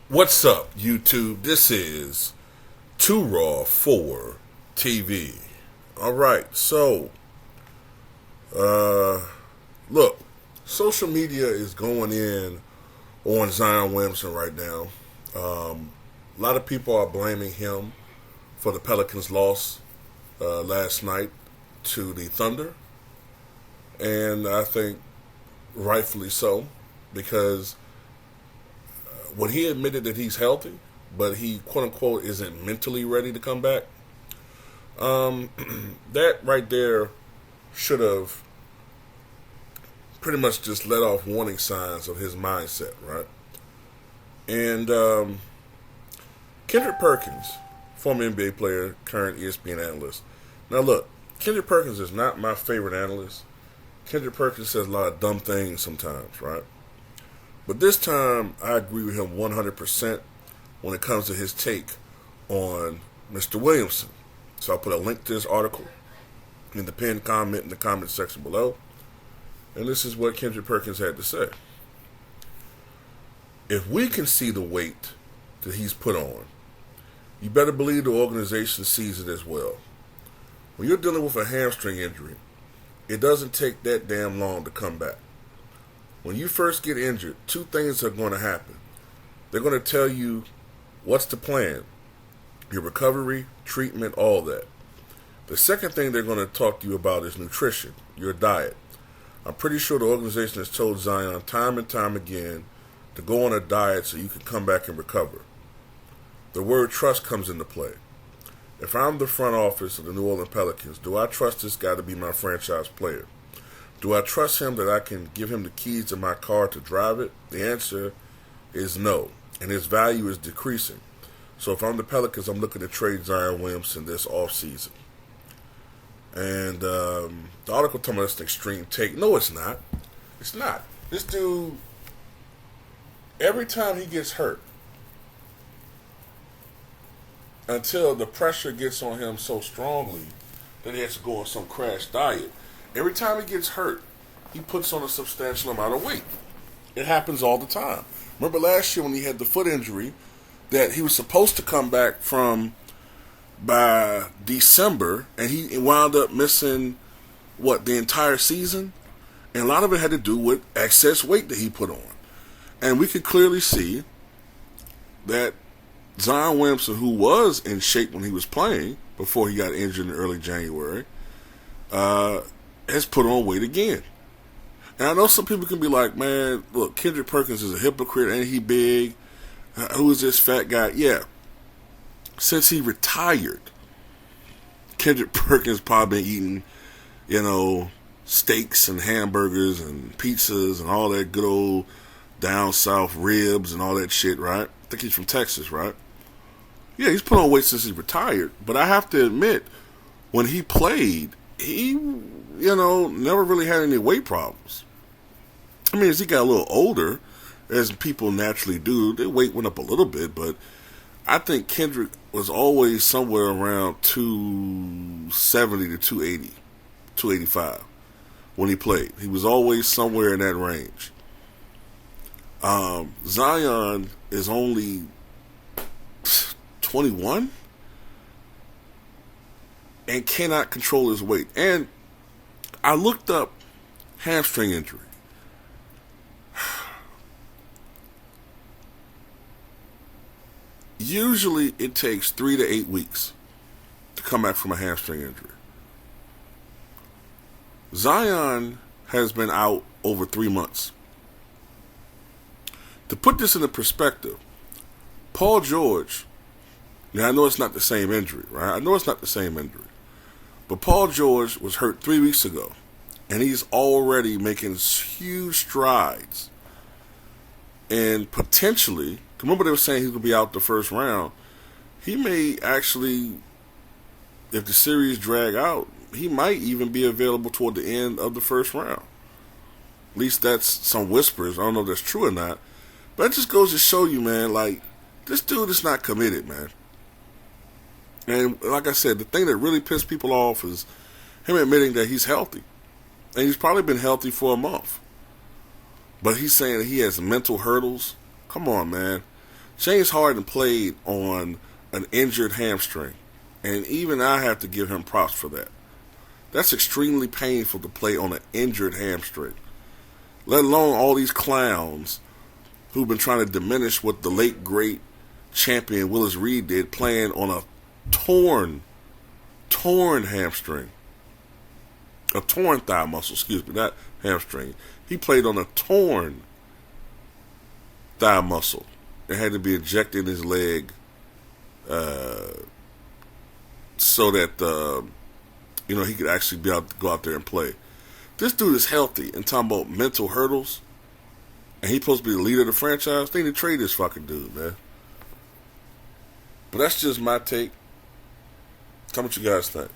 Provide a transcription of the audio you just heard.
What's up, YouTube? This is Too Raw for TV. Alright, so, uh, look, social media is going in on Zion Williamson right now. A lot of people are blaming him for the Pelicans' loss last night to the Thunder. And I think rightfully so, because when he admitted that he's healthy, but he quote unquote isn't mentally ready to come back, that right there should have pretty much just let off warning signs of his mindset, right? And Kendrick Perkins, former NBA player, current ESPN analyst. Now look, Kendrick Perkins is not my favorite analyst. Kendrick Perkins says a lot of dumb things sometimes, right? But this time, I agree with him 100% when it comes to his take on Mr. Williamson. So I'll put a link to this article in the pinned comment in the comment section below. And this is what Kendrick Perkins had to say. If we can see the weight that he's put on, you better believe the organization sees it as well. When you're dealing with a hamstring injury, it doesn't take that damn long to come back. When you first get injured, two things are going to happen. They're going to tell you what's the plan, your recovery, treatment, all that. The second thing they're going to talk to you about is nutrition, your diet. I'm pretty sure the organization has told Zion time and time again to go on a diet so you can come back and recover. The word trust comes into play. If I'm the front office of the New Orleans Pelicans, do I trust this guy to be my franchise player? Do I trust him that I can give him the keys to my car to drive it? The answer is no, and his value is decreasing. So if I'm the Pelicans, I'm looking to trade Zion Williamson this offseason. And the article told me that's an extreme take. No, it's not. It's not. This dude, every time he gets hurt, until the pressure gets on him so strongly that he has to go on some crash diet, every time he gets hurt, he puts on a substantial amount of weight. It happens all the time. Remember last year when he had the foot injury that he was supposed to come back from by December, and he wound up missing, the entire season? And a lot of it had to do with excess weight that he put on. And we could clearly see that Zion Williamson, who was in shape when he was playing before he got injured in early January, has put on weight again. And I know some people can be like, man, look, Kendrick Perkins is a hypocrite, ain't he big? Who is this fat guy? Yeah. Since he retired, Kendrick Perkins probably been eating, steaks and hamburgers and pizzas and all that good old down south ribs and all that shit, right? I think he's from Texas, right? Yeah, he's put on weight since he's retired. But I have to admit, when he played, he, never really had any weight problems. I mean, as he got a little older, as people naturally do, their weight went up a little bit, but I think Kendrick was always somewhere around 270 to 280, 285 when he played. He was always somewhere in that range. Zion is only 21 and cannot control his weight. And I looked up hamstring injury. Usually it takes 3 to 8 weeks to come back from a hamstring injury. Zion has been out over 3 months. To put this into perspective, Paul George, now I know it's not the same injury, right? I know it's not the same injury. But Paul George was hurt 3 weeks ago, and he's already making huge strides. And potentially, remember they were saying he's going to be out the first round. He may actually, if the series drag out, he might even be available toward the end of the first round. At least that's some whispers. I don't know if that's true or not. But it just goes to show you, man, like, this dude is not committed, man. And like I said, the thing that really pissed people off is him admitting that he's healthy. And he's probably been healthy for a month. But he's saying that he has mental hurdles. Come on, man. James Harden played on an injured hamstring, and even I have to give him props for that. That's extremely painful to play on an injured hamstring, let alone all these clowns who've been trying to diminish what the late great champion Willis Reed did, playing on a torn hamstring. A torn thigh muscle, excuse me, not hamstring. He played on a torn thigh muscle. It had to be injected in his leg so that he could actually be able to go out there and play. This dude is healthy and talking about mental hurdles, and he's supposed to be the leader of the franchise. They need to trade this fucking dude, man. But that's just my take. Tell me what you guys think.